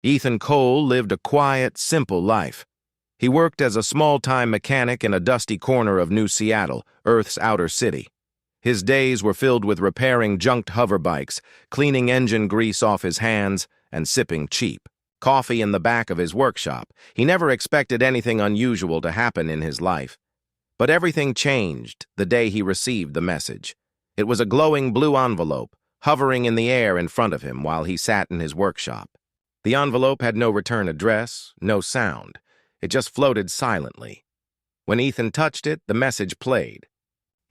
Ethan Cole lived a quiet, simple life. He worked as a small-time mechanic in a dusty corner of New Seattle, Earth's outer city. His days were filled with repairing junked hoverbikes, cleaning engine grease off his hands, and sipping cheap coffee in the back of his workshop. He never expected anything unusual to happen in his life. But everything changed the day he received the message. It was a glowing blue envelope, hovering in the air in front of him while he sat in his workshop. The envelope had no return address, no sound. It just floated silently. When Ethan touched it, the message played.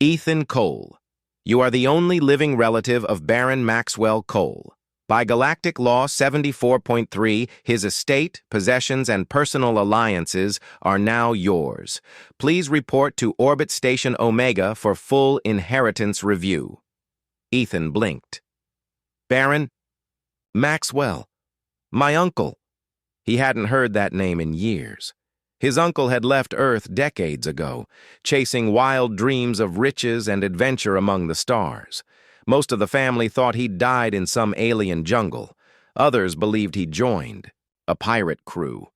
Ethan Cole, you are the only living relative of Baron Maxwell Cole. By Galactic Law 74.3, his estate, possessions, and personal alliances are now yours. Please report to Orbit Station Omega for full inheritance review. Ethan blinked. Baron Maxwell, my uncle. He hadn't heard that name in years. His uncle had left Earth decades ago, chasing wild dreams of riches and adventure among the stars. Most of the family thought he'd died in some alien jungle. Others believed he joined a pirate crew.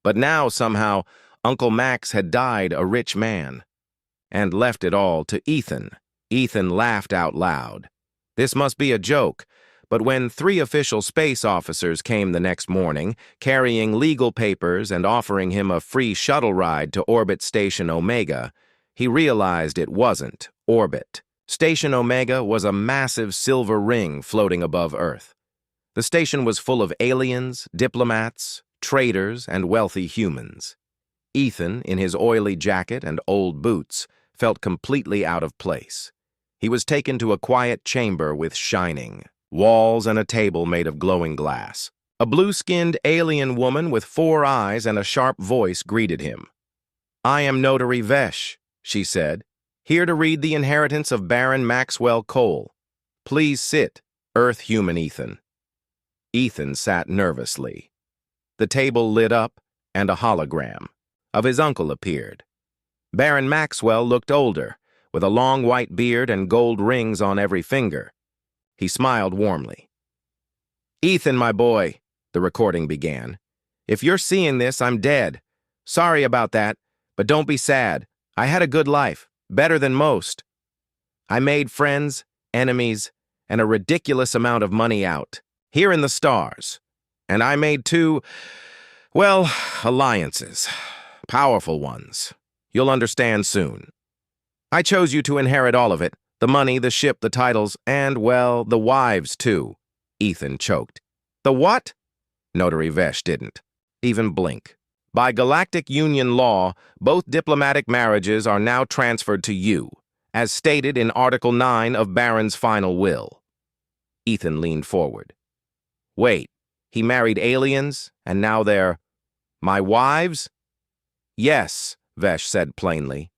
But now, somehow, Uncle Max had died a rich man and left it all to Ethan. Ethan laughed out loud. This must be a joke, but when 3 official space officers came the next morning, carrying legal papers and offering him a free shuttle ride to Orbit Station Omega, he realized it wasn't Orbit. Station Omega was a massive silver ring floating above Earth. The station was full of aliens, diplomats, traders, and wealthy humans. Ethan, in his oily jacket and old boots, felt completely out of place. He was taken to a quiet chamber with shining walls and a table made of glowing glass. A blue-skinned alien woman with 4 eyes and a sharp voice greeted him. I am Notary Vesh, she said, here to read the inheritance of Baron Maxwell Cole. Please sit, Earth human Ethan. Ethan sat nervously. The table lit up, and a hologram of his uncle appeared. Baron Maxwell looked older, with a long white beard and gold rings on every finger. He smiled warmly. Ethan, my boy, the recording began. If you're seeing this, I'm dead. Sorry about that, but don't be sad. I had a good life. Better than most. I made friends, enemies, and a ridiculous amount of money out, here in the stars. And I made 2, well, alliances. Powerful ones. You'll understand soon. I chose you to inherit all of it. The money, the ship, the titles, and, well, the wives, too. Ethan choked. The what? Notary Vesh didn't even blink. By Galactic Union law, both diplomatic marriages are now transferred to you, as stated in Article 9 of Baron's final will. Ethan leaned forward. Wait, he married aliens, and now they're my wives? Yes, Vesh said plainly.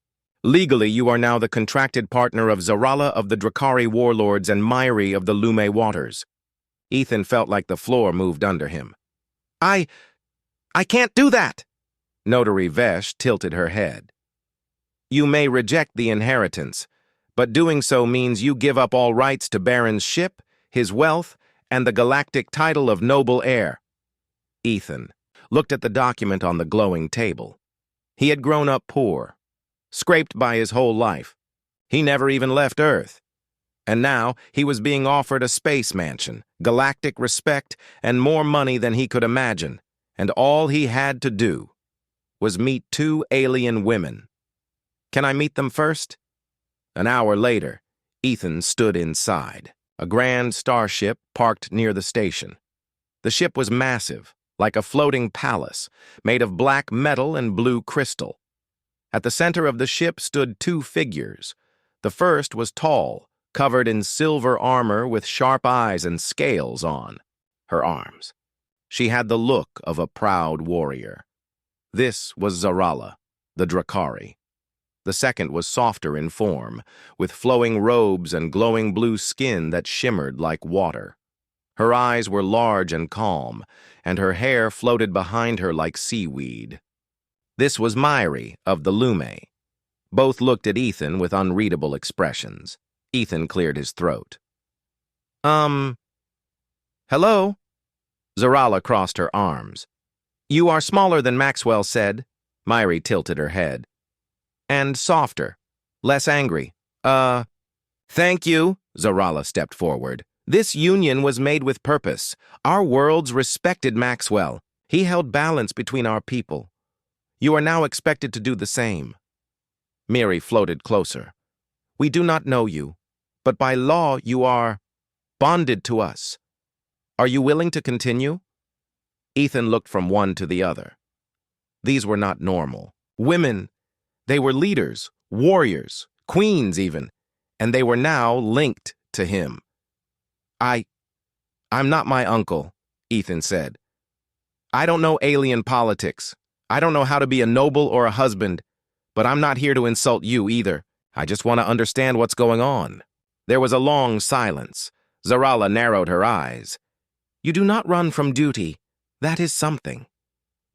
Legally, you are now the contracted partner of Zarala of the Drakari warlords and Myri of the Lume waters. Ethan felt like the floor moved under him. I can't do that! Notary Vesh tilted her head. You may reject the inheritance, but doing so means you give up all rights to Baron's ship, his wealth, and the galactic title of noble heir. Ethan looked at the document on the glowing table. He had grown up poor, scraped by his whole life. He never even left Earth. And now he was being offered a space mansion, galactic respect, and more money than he could imagine. And all he had to do was meet 2 alien women. Can I meet them first? An hour later, Ethan stood inside, a grand starship parked near the station. The ship was massive, like a floating palace, made of black metal and blue crystal. At the center of the ship stood 2 figures. The first was tall, covered in silver armor with sharp eyes and scales on her arms. She had the look of a proud warrior. This was Zarala, the Drakari. The second was softer in form, with flowing robes and glowing blue skin that shimmered like water. Her eyes were large and calm, and her hair floated behind her like seaweed. This was Myri of the Lume. Both looked at Ethan with unreadable expressions. Ethan cleared his throat. Hello? Zarala crossed her arms. You are smaller than Maxwell said. Myri tilted her head. And softer. Less angry. Thank you, Zarala stepped forward. This union was made with purpose. Our worlds respected Maxwell. He held balance between our people. You are now expected to do the same. Myri floated closer. We do not know you, but by law you are bonded to us. Are you willing to continue? Ethan looked from one to the other. These were not normal. Women. They were leaders, warriors, queens even, and they were now linked to him. I'm not my uncle, Ethan said. I don't know alien politics. I don't know how to be a noble or a husband, but I'm not here to insult you either. I just want to understand what's going on. There was a long silence. Zarala narrowed her eyes. You do not run from duty. That is something.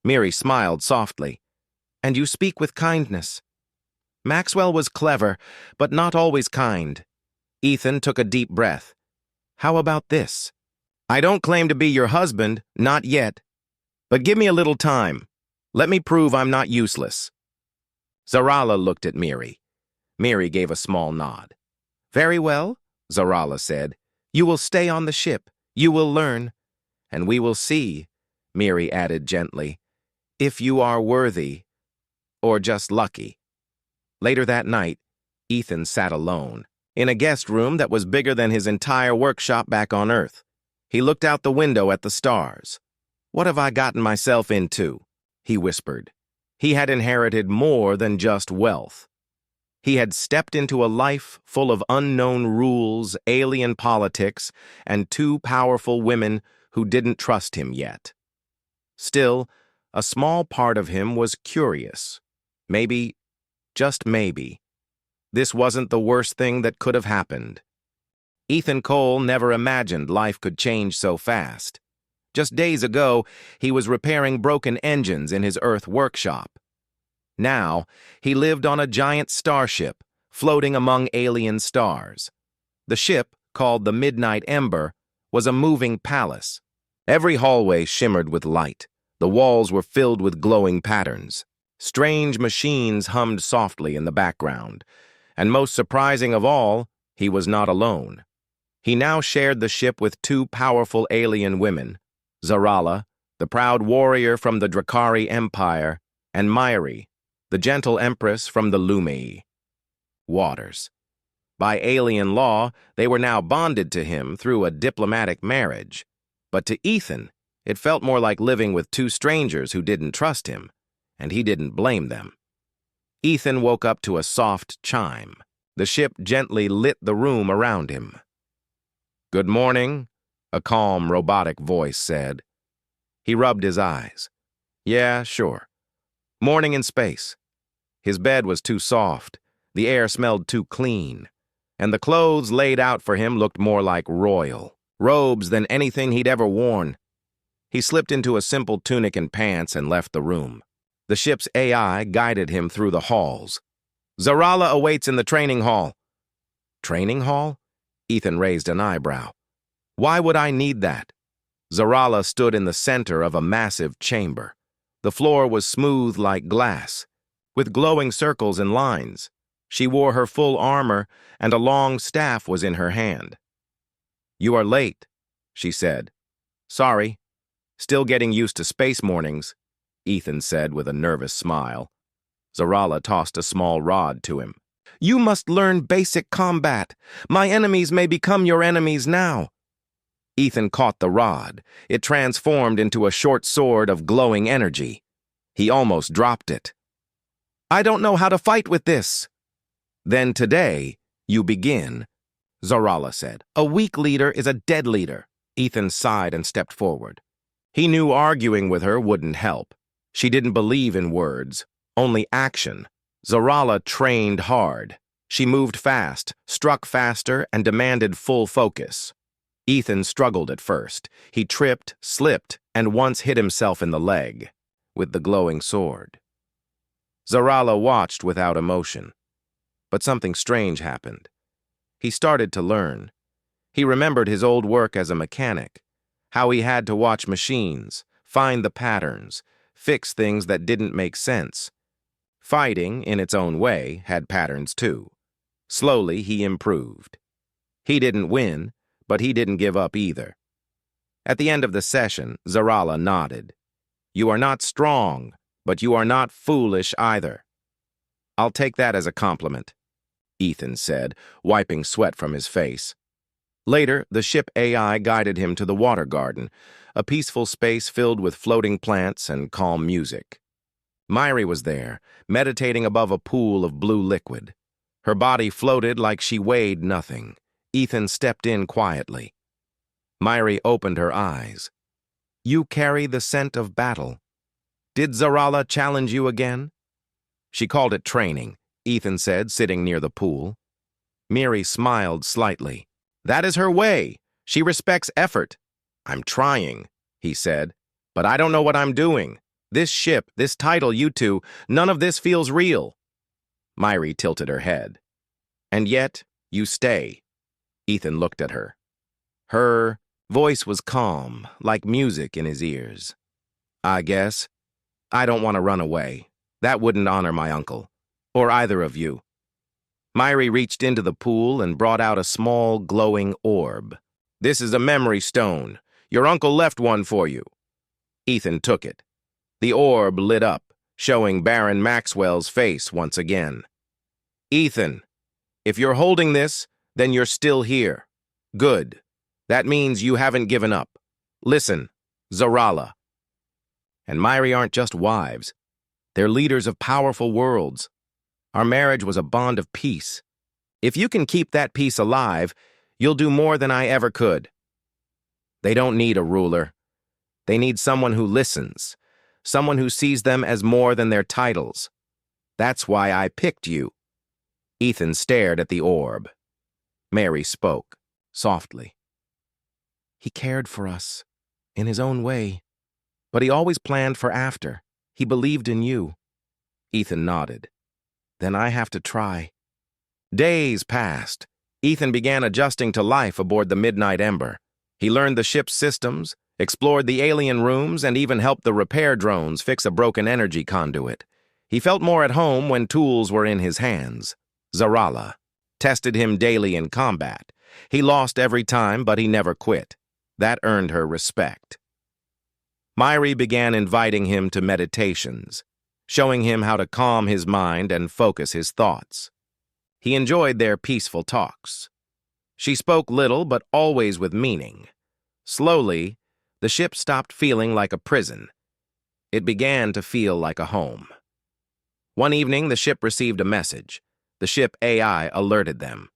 Myri smiled softly. And you speak with kindness. Maxwell was clever, but not always kind. Ethan took a deep breath. How about this? I don't claim to be your husband, not yet. But give me a little time. Let me prove I'm not useless. Zarala looked at Myri. Myri gave a small nod. Very well, Zarala said. You will stay on the ship. You will learn. And we will see, Myri added gently, if you are worthy or just lucky. Later that night, Ethan sat alone, in a guest room that was bigger than his entire workshop back on Earth. He looked out the window at the stars. What have I gotten myself into? He whispered. He had inherited more than just wealth. He had stepped into a life full of unknown rules, alien politics, and two powerful women who didn't trust him yet. Still, a small part of him was curious. Maybe, just maybe, this wasn't the worst thing that could have happened. Ethan Cole never imagined life could change so fast. Just days ago, he was repairing broken engines in his Earth workshop. Now, he lived on a giant starship, floating among alien stars. The ship, called the Midnight Ember, was a moving palace. Every hallway shimmered with light. The walls were filled with glowing patterns. Strange machines hummed softly in the background. And most surprising of all, he was not alone. He now shared the ship with two powerful alien women, Zarala, the proud warrior from the Drakari Empire, and Myri, the gentle empress from the Lumii waters. By alien law, they were now bonded to him through a diplomatic marriage. But to Ethan, it felt more like living with two strangers who didn't trust him, and he didn't blame them. Ethan woke up to a soft chime. The ship gently lit the room around him. Good morning, a calm, robotic voice said. He rubbed his eyes. Yeah, sure. Morning in space. His bed was too soft, the air smelled too clean, and the clothes laid out for him looked more like royal robes than anything he'd ever worn. He slipped into a simple tunic and pants and left the room. The ship's AI guided him through the halls. Zarala awaits in the training hall. Training hall? Ethan raised an eyebrow. Why would I need that? Zarala stood in the center of a massive chamber. The floor was smooth like glass, with glowing circles and lines. She wore her full armor, and a long staff was in her hand. You are late, she said. Sorry. Still getting used to space mornings, Ethan said with a nervous smile. Zarala tossed a small rod to him. You must learn basic combat. My enemies may become your enemies now. Ethan caught the rod. It transformed into a short sword of glowing energy. He almost dropped it. I don't know how to fight with this. Then today, you begin, Zarala said. A weak leader is a dead leader. Ethan sighed and stepped forward. He knew arguing with her wouldn't help. She didn't believe in words, only action. Zarala trained hard. She moved fast, struck faster, and demanded full focus. Ethan struggled at first. He tripped, slipped, and once hit himself in the leg with the glowing sword. Zarala watched without emotion. But something strange happened. He started to learn. He remembered his old work as a mechanic, how he had to watch machines, find the patterns, fix things that didn't make sense. Fighting, in its own way, had patterns too. Slowly, he improved. He didn't win, but he didn't give up either. At the end of the session, Zarala nodded. "You are not strong, but you are not foolish either." "I'll take that as a compliment," Ethan said, wiping sweat from his face. Later, the ship AI guided him to the water garden, a peaceful space filled with floating plants and calm music. Myri was there, meditating above a pool of blue liquid. Her body floated like she weighed nothing. Ethan stepped in quietly. Myri opened her eyes. "You carry the scent of battle. Did Zarala challenge you again?" "She called it training," Ethan said, sitting near the pool. Myri smiled slightly. "That is her way. She respects effort." "I'm trying," he said, "but I don't know what I'm doing. This ship, this title, you two, none of this feels real." Myri tilted her head. "And yet, you stay." Ethan looked at her. Her voice was calm, like music in his ears. "I guess. I don't want to run away. That wouldn't honor my uncle. Or either of you." Myri reached into the pool and brought out a small, glowing orb. "This is a memory stone. Your uncle left one for you." Ethan took it. The orb lit up, showing Baron Maxwell's face once again. "Ethan, if you're holding this, then you're still here. Good. That means you haven't given up. Listen, Zarala." And Myri aren't just wives. They're leaders of powerful worlds. Our marriage was a bond of peace. If you can keep that peace alive, you'll do more than I ever could. They don't need a ruler. They need someone who listens, someone who sees them as more than their titles. That's why I picked you." Ethan stared at the orb. Mary spoke, softly. "He cared for us, in his own way, but he always planned for after. He believed in you." Ethan nodded. "Then I have to try." Days passed. Ethan began adjusting to life aboard the Midnight Ember. He learned the ship's systems, explored the alien rooms, and even helped the repair drones fix a broken energy conduit. He felt more at home when tools were in his hands. Zarala tested him daily in combat. He lost every time, but he never quit. That earned her respect. Myri began inviting him to meditations, showing him how to calm his mind and focus his thoughts. He enjoyed their peaceful talks. She spoke little, but always with meaning. Slowly, the ship stopped feeling like a prison. It began to feel like a home. One evening, the ship received a message. The ship AI alerted them.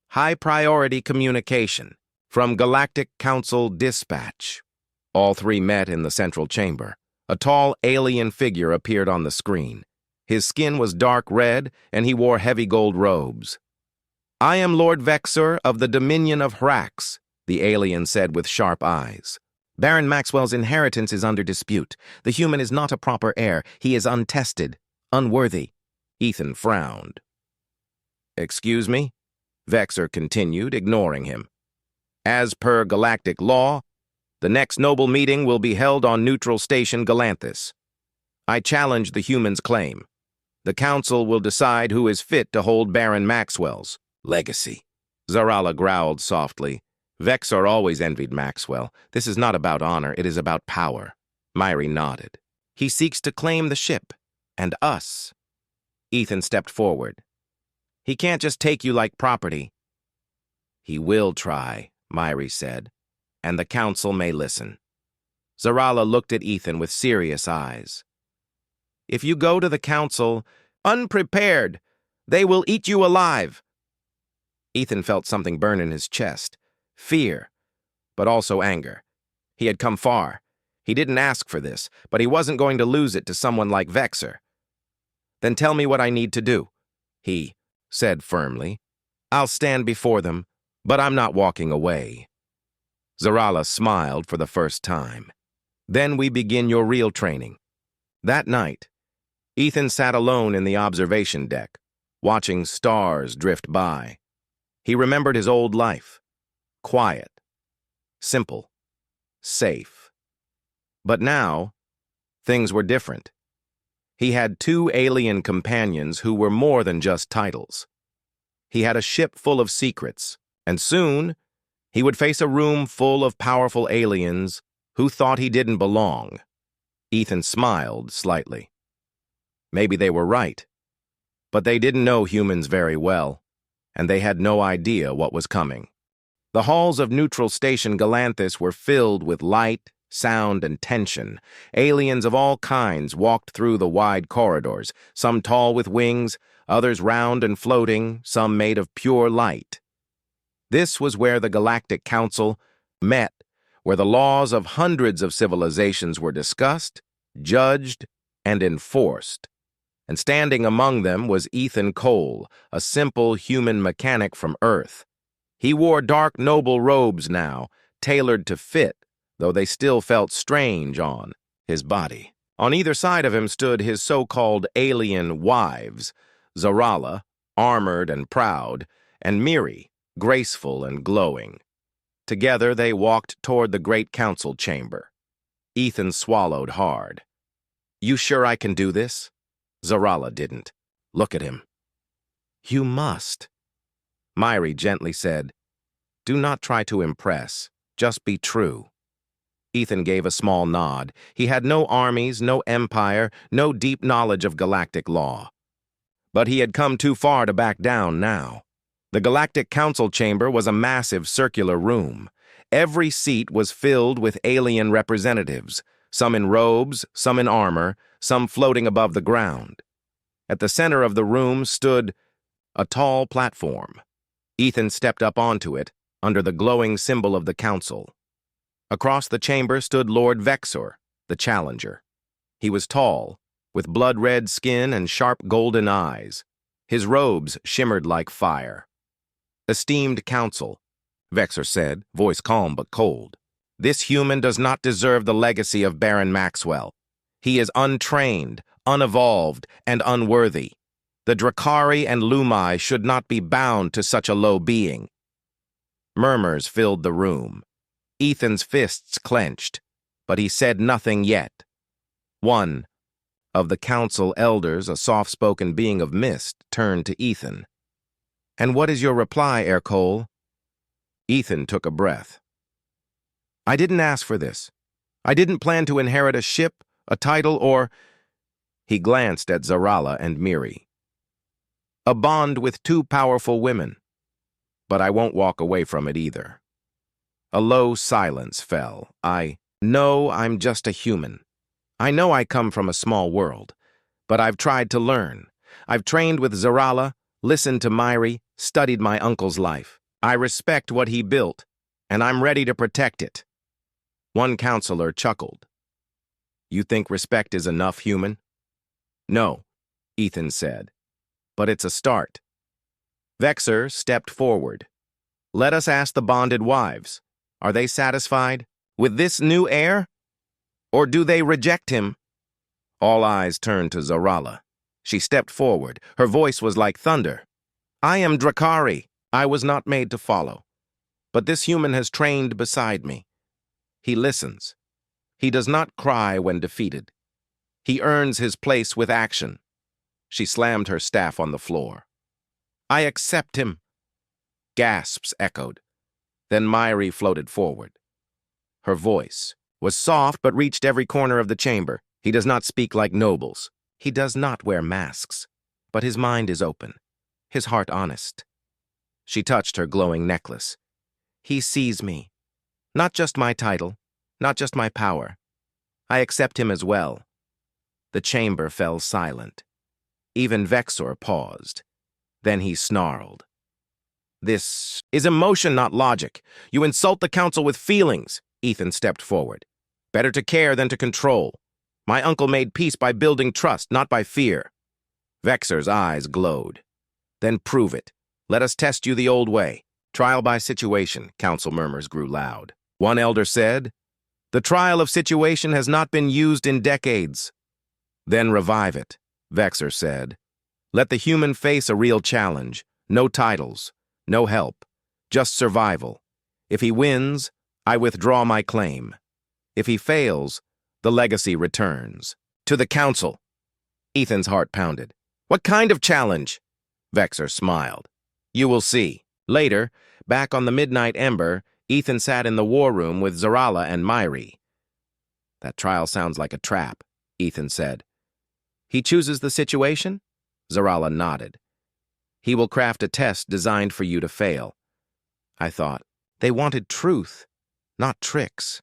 "High-priority communication from Galactic Council Dispatch." All three met in the central chamber. A tall alien figure appeared on the screen. His skin was dark red, and he wore heavy gold robes. "I am Lord Vexor of the Dominion of Hrax," the alien said with sharp eyes. "Baron Maxwell's inheritance is under dispute. The human is not a proper heir. He is untested, unworthy." Ethan frowned. "Excuse me?" Vexor continued, ignoring him. "As per galactic law, the next noble meeting will be held on neutral station Galanthus. I challenge the human's claim. The council will decide who is fit to hold Baron Maxwell's legacy." Zarala growled softly. Vexor always envied Maxwell. "This is not about honor, it is about power." Myri nodded. "He seeks to claim the ship, and us." Ethan stepped forward. "He can't just take you like property." "He will try," Myri said, "and the council may listen." Zarala looked at Ethan with serious eyes. "If you go to the council unprepared, they will eat you alive." Ethan felt something burn in his chest. Fear, but also anger. He had come far. He didn't ask for this, but he wasn't going to lose it to someone like Vexor. "Then tell me what I need to do," he said firmly. "I'll stand before them, but I'm not walking away." Zarala smiled for the first time. "Then we begin your real training." That night, Ethan sat alone in the observation deck, watching stars drift by. He remembered his old life. Quiet. Simple. safe. But now, things were different. He had two alien companions who were more than just titles. He had a ship full of secrets, and soon, he would face a room full of powerful aliens who thought he didn't belong. Ethan smiled slightly. Maybe they were right. But they didn't know humans very well, and they had no idea what was coming. The halls of Neutral Station Galanthus were filled with light, sound, and tension. Aliens of all kinds walked through the wide corridors, some tall with wings, others round and floating, some made of pure light. This was where the Galactic Council met, where the laws of hundreds of civilizations were discussed, judged, and enforced. And standing among them was Ethan Cole, a simple human mechanic from Earth. He wore dark, noble robes now, tailored to fit, though they still felt strange on his body. On either side of him stood his so-called alien wives, Zarala, armored and proud, and Miri, graceful and glowing. Together they walked toward the great council chamber. Ethan swallowed hard. "You sure I can do this?" Zarala didn't. "Look at him." "You must." Miri gently said, "Do not try to impress. Just be true." Ethan gave a small nod. He had no armies, no empire, no deep knowledge of galactic law. But he had come too far to back down now. The Galactic Council chamber was a massive circular room. Every seat was filled with alien representatives, some in robes, some in armor, some floating above the ground. At the center of the room stood a tall platform. Ethan stepped up onto it, under the glowing symbol of the council. Across the chamber stood Lord Vexor, the challenger. He was tall, with blood-red skin and sharp golden eyes. His robes shimmered like fire. "Esteemed council," Vexor said, voice calm but cold, "this human does not deserve the legacy of Baron Maxwell. He is untrained, unevolved, and unworthy. The Drakari and Lumai should not be bound to such a low being." Murmurs filled the room. Ethan's fists clenched, but he said nothing yet. One of the council elders, a soft-spoken being of mist, turned to Ethan. "And what is your reply, Herr Cole?" Ethan took a breath. "I didn't ask for this. I didn't plan to inherit a ship, a title, or—" He glanced at Zarala and Miri. "A bond with two powerful women. But I won't walk away from it either." A low silence fell. "I know I'm just a human. I know I come from a small world. But I've tried to learn. I've trained with Zarala, listened to Miri, studied my uncle's life. I respect what he built, and I'm ready to protect it." One counselor chuckled. "You think respect is enough, human?" "No," Ethan said. "But it's a start." Vexor stepped forward. "Let us ask the bonded wives. Are they satisfied with this new heir? Or do they reject him?" All eyes turned to Zarala. She stepped forward. Her voice was like thunder. "I am Drakari. I was not made to follow. But this human has trained beside me. He listens. He does not cry when defeated. He earns his place with action." She slammed her staff on the floor. "I accept him." Gasps echoed. Then Miri floated forward. Her voice was soft but reached every corner of the chamber. "He does not speak like nobles. He does not wear masks. But his mind is open, his heart honest." She touched her glowing necklace. "He sees me. Not just my title, not just my power. I accept him as well." The chamber fell silent. Even Vexor paused. Then he snarled. "This is emotion, not logic. You insult the council with feelings." Ethan stepped forward. "Better to care than to control. My uncle made peace by building trust, not by fear." Vexor's eyes glowed. "Then prove it. Let us test you the old way." "Trial by situation," council murmurs grew loud. One elder said, "The trial of situation has not been used in decades." "Then revive it," Vexor said. "Let the human face a real challenge. No titles. No help, just survival. If he wins, I withdraw my claim." If he fails, the legacy returns. To the council. Ethan's heart pounded. What kind of challenge? Vexer smiled. You will see. Later, back on the Midnight Ember, Ethan sat in the war room with Zarala and Myri. That trial sounds like a trap, Ethan said. He chooses the situation? Zarala nodded. He will craft a test designed for you to fail. I thought, they wanted truth, not tricks.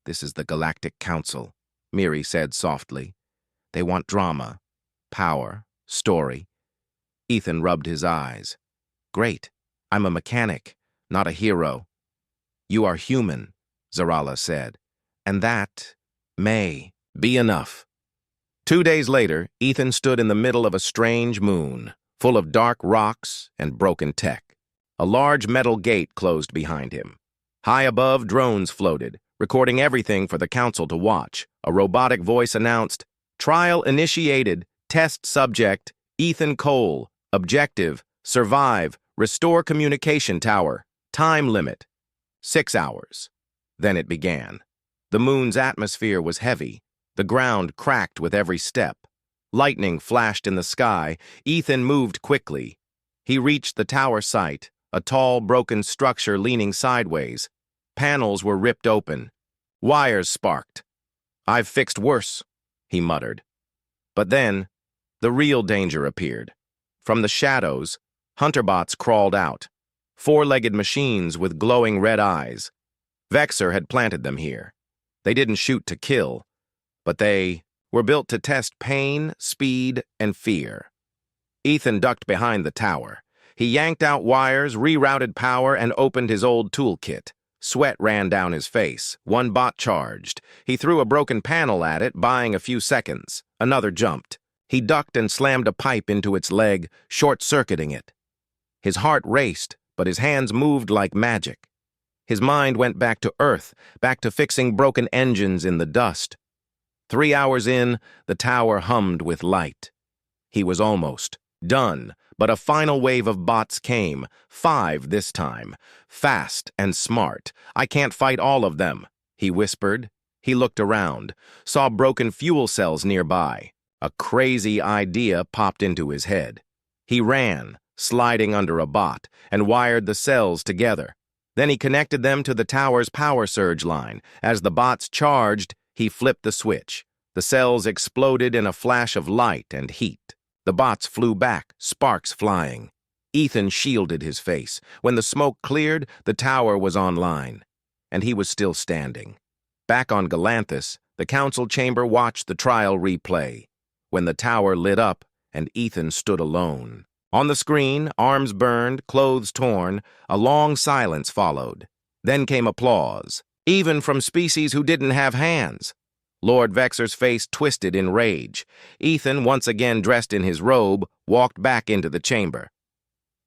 This is the Galactic Council, Myri said softly. They want drama, power, story. Ethan rubbed his eyes. Great. I'm a mechanic, not a hero. You are human, Zarala said, and that may be enough. 2 days later, Ethan stood in the middle of a strange moon, full of dark rocks and broken tech. A large metal gate closed behind him. High above, drones floated, recording everything for the council to watch. A robotic voice announced, Trial initiated, test subject, Ethan Cole, objective, survive, restore communication tower, time limit, 6 hours. Then it began. The moon's atmosphere was heavy. The ground cracked with every step. Lightning flashed in the sky. Ethan moved quickly. He reached the tower site, a tall, broken structure leaning sideways. Panels were ripped open. Wires sparked. I've fixed worse, he muttered. But then, the real danger appeared. From the shadows, Hunterbots crawled out. 4-legged machines with glowing red eyes. Vexer had planted them here. They didn't shoot to kill, but they were built to test pain, speed, and fear. Ethan ducked behind the tower. He yanked out wires, rerouted power, and opened his old toolkit. Sweat ran down his face. One bot charged. He threw a broken panel at it, buying a few seconds. Another jumped. He ducked and slammed a pipe into its leg, short-circuiting it. His heart raced, but his hands moved like magic. His mind went back to Earth, back to fixing broken engines in the dust. 3 hours in, the tower hummed with light. He was almost done, but a final wave of bots came, 5 this time, fast and smart. I can't fight all of them, he whispered. He looked around, saw broken fuel cells nearby. A crazy idea popped into his head. He ran, sliding under a bot, and wired the cells together. Then he connected them to the tower's power surge line. As the bots charged, he flipped the switch. The cells exploded in a flash of light and heat. The bots flew back, sparks flying. Ethan shielded his face. When the smoke cleared, the tower was online, and he was still standing. Back on Galanthus, the council chamber watched the trial replay. When the tower lit up, and Ethan stood alone. On the screen, arms burned, clothes torn, a long silence followed. Then came applause, even from species who didn't have hands. Lord Vexer's face twisted in rage. Ethan, once again dressed in his robe, walked back into the chamber.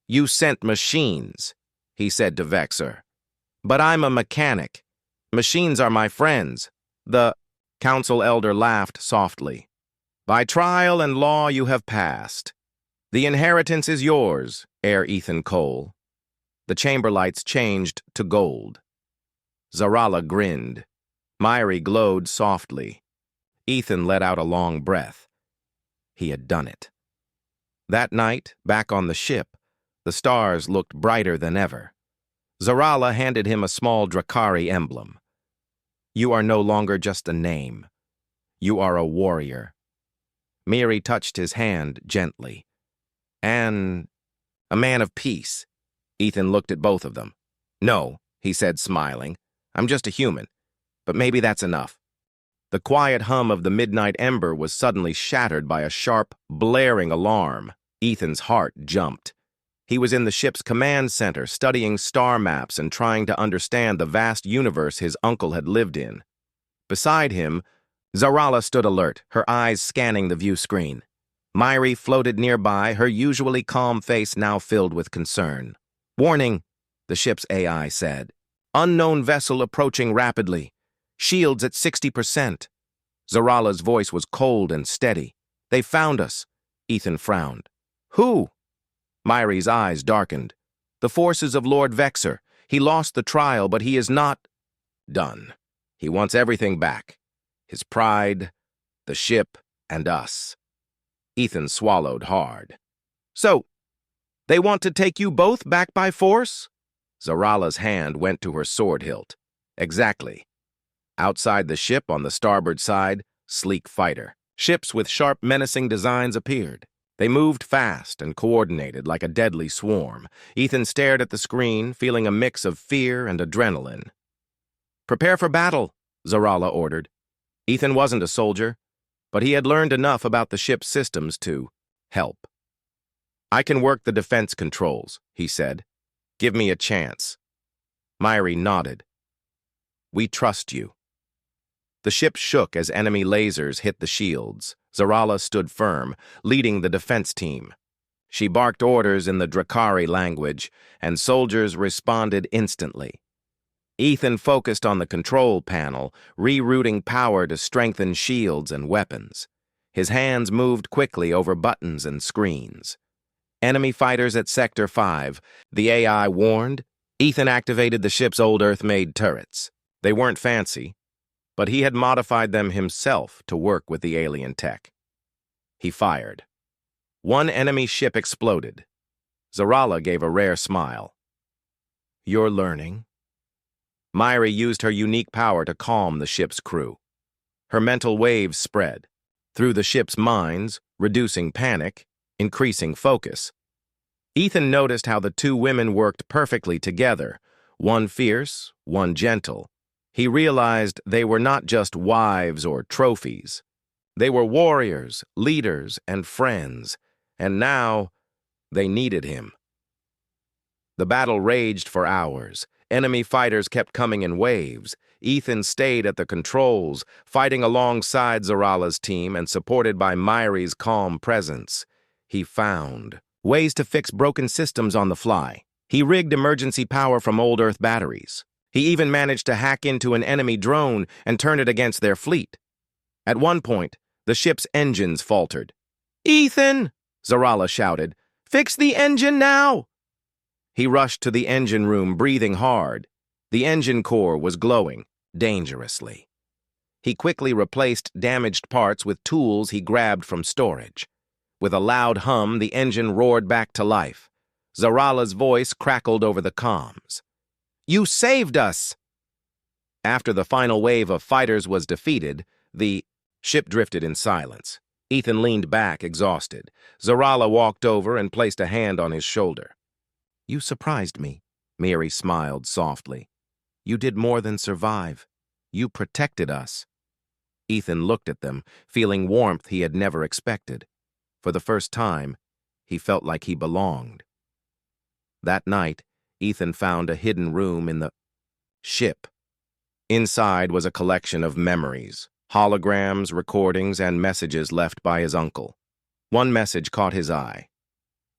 You sent machines, he said to Vexer. But I'm a mechanic. Machines are my friends. The council elder laughed softly. By trial and law you have passed. The inheritance is yours, Heir Ethan Cole. The chamber lights changed to gold. Zarala grinned. Myri glowed softly. Ethan let out a long breath. He had done it. That night, back on the ship, the stars looked brighter than ever. Zarala handed him a small Drakari emblem. You are no longer just a name. You are a warrior. Myri touched his hand gently. And a man of peace. Ethan looked at both of them. No, he said, smiling. I'm just a human. But maybe that's enough. The quiet hum of the midnight ember was suddenly shattered by a sharp, blaring alarm. Ethan's heart jumped. He was in the ship's command center, studying star maps and trying to understand the vast universe his uncle had lived in. Beside him, Zarala stood alert, her eyes scanning the view screen. Myri floated nearby, her usually calm face now filled with concern. Warning, the ship's AI said. Unknown vessel approaching rapidly. Shields at 60%. Zarala's voice was cold and steady. They found us. Ethan frowned. Who? Myri's eyes darkened. The forces of Lord Vexer. He lost the trial, but he is not done. He wants everything back. His pride, the ship, and us. Ethan swallowed hard. So, they want to take you both back by force? Zarala's hand went to her sword hilt. Exactly. Outside the ship on the starboard side, sleek fighter. Ships with sharp, menacing designs appeared. They moved fast and coordinated like a deadly swarm. Ethan stared at the screen, feeling a mix of fear and adrenaline. Prepare for battle, Zarala ordered. Ethan wasn't a soldier, but he had learned enough about the ship's systems to help. I can work the defense controls, he said. Give me a chance. Myri nodded. We trust you. The ship shook as enemy lasers hit the shields. Zarala stood firm, leading the defense team. She barked orders in the Drakari language, and soldiers responded instantly. Ethan focused on the control panel, rerouting power to strengthen shields and weapons. His hands moved quickly over buttons and screens. Enemy fighters at Sector 5, the AI warned. Ethan activated the ship's old Earth-made turrets. They weren't fancy, but he had modified them himself to work with the alien tech. He fired. One enemy ship exploded. Zarala gave a rare smile. You're learning. Myri used her unique power to calm the ship's crew. Her mental waves spread through the ship's minds, reducing panic, increasing focus. Ethan noticed how the two women worked perfectly together, one fierce, one gentle. He realized they were not just wives or trophies. They were warriors, leaders, and friends, and now they needed him. The battle raged for hours. Enemy fighters kept coming in waves. Ethan stayed at the controls, fighting alongside Zarala's team and supported by Myri's calm presence. He found ways to fix broken systems on the fly. He rigged emergency power from old Earth batteries. He even managed to hack into an enemy drone and turn it against their fleet. At one point, the ship's engines faltered. "Ethan!" Zarala shouted. "Fix the engine now!" He rushed to the engine room, breathing hard. The engine core was glowing, dangerously. He quickly replaced damaged parts with tools he grabbed from storage. With a loud hum, the engine roared back to life. Zarala's voice crackled over the comms. "You saved us!" After the final wave of fighters was defeated, the ship drifted in silence. Ethan leaned back, exhausted. Zarala walked over and placed a hand on his shoulder. "You surprised me," Myri smiled softly. "You did more than survive. You protected us." Ethan looked at them, feeling warmth he had never expected. For the first time, he felt like he belonged. That night, Ethan found a hidden room in the ship. Inside was a collection of memories, holograms, recordings, and messages left by his uncle. One message caught his eye.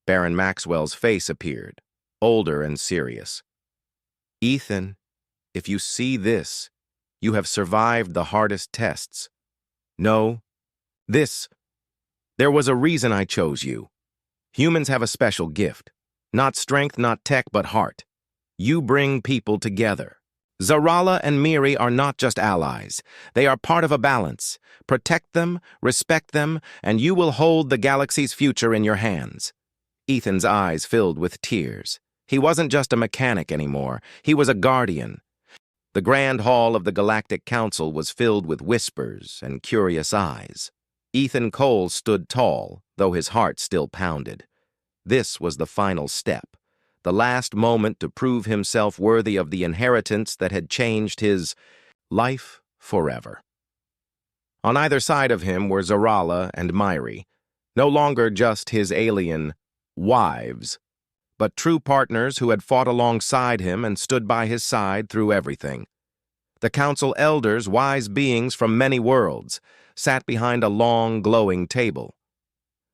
Baron Maxwell's face appeared, older and serious. "Ethan, if you see this, you have survived the hardest tests. No, there was a reason I chose you. Humans have a special gift. Not strength, not tech, but heart. You bring people together. Zarala and Myri are not just allies. They are part of a balance. Protect them, respect them, and you will hold the galaxy's future in your hands." Ethan's eyes filled with tears. He wasn't just a mechanic anymore. He was a guardian. The grand hall of the Galactic Council was filled with whispers and curious eyes. Ethan Cole stood tall, though his heart still pounded. This was the final step, the last moment to prove himself worthy of the inheritance that had changed his life forever. On either side of him were Zarala and Myri, no longer just his alien wives, but true partners who had fought alongside him and stood by his side through everything. The council elders, wise beings from many worlds, sat behind a long, glowing table.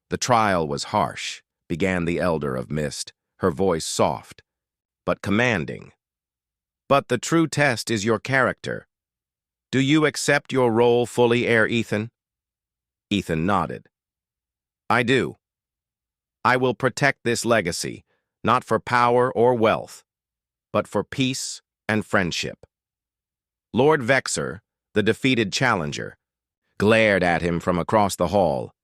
"The trial was harsh," began the Elder of Mist, her voice soft, but commanding. "But the true test is your character. Do you accept your role fully, Heir Ethan?" Ethan nodded. "I do. I will protect this legacy, not for power or wealth, but for peace and friendship." Lord Vexer, the defeated challenger, glared at him from across the hall.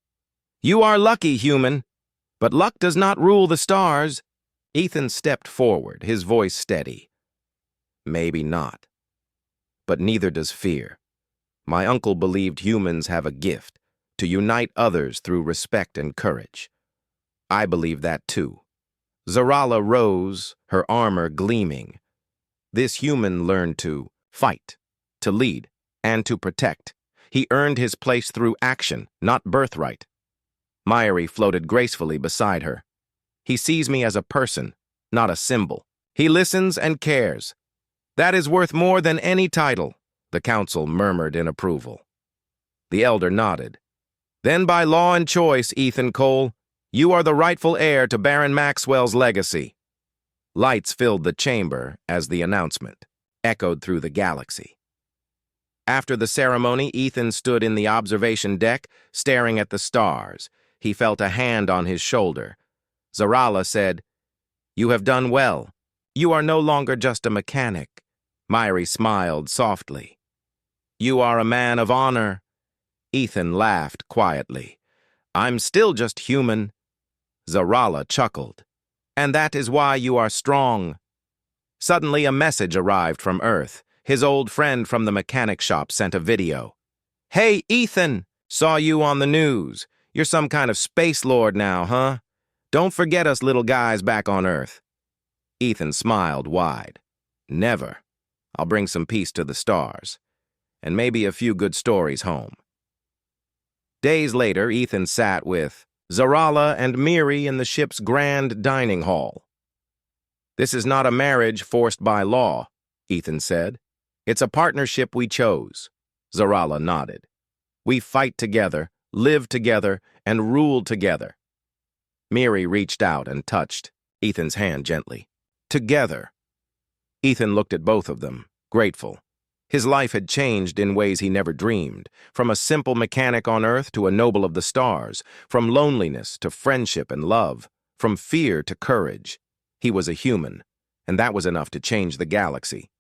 "You are lucky, human, but luck does not rule the stars." Ethan stepped forward, his voice steady. "Maybe not. But neither does fear. My uncle believed humans have a gift, to unite others through respect and courage. I believe that too." Zarala rose, her armor gleaming. This human learned to fight, to lead, and to protect. He earned his place through action, not birthright. Myri floated gracefully beside her. "He sees me as a person, not a symbol. He listens and cares. That is worth more than any title," the council murmured in approval. The elder nodded. "Then by law and choice, Ethan Cole, you are the rightful heir to Baron Maxwell's legacy." Lights filled the chamber as the announcement echoed through the galaxy. After the ceremony, Ethan stood in the observation deck, staring at the stars. He felt a hand on his shoulder. Zarala said, "You have done well. You are no longer just a mechanic." Myri smiled softly. "You are a man of honor." Ethan laughed quietly. "I'm still just human." Zarala chuckled. "And that is why you are strong." Suddenly, a message arrived from Earth. His old friend from the mechanic shop sent a video. "Hey, Ethan! Saw you on the news. You're some kind of space lord now, huh? Don't forget us little guys back on Earth." Ethan smiled wide. "Never. I'll bring some peace to the stars. And maybe a few good stories home." Days later, Ethan sat with Zarala and Myri in the ship's grand dining hall. "This is not a marriage forced by law," Ethan said. "It's a partnership we chose." Zarala nodded. "We fight together, live together, and rule together." Myri reached out and touched Ethan's hand gently. "Together." Ethan looked at both of them, grateful. His life had changed in ways he never dreamed, from a simple mechanic on Earth to a noble of the stars, from loneliness to friendship and love, from fear to courage. He was a human, and that was enough to change the galaxy.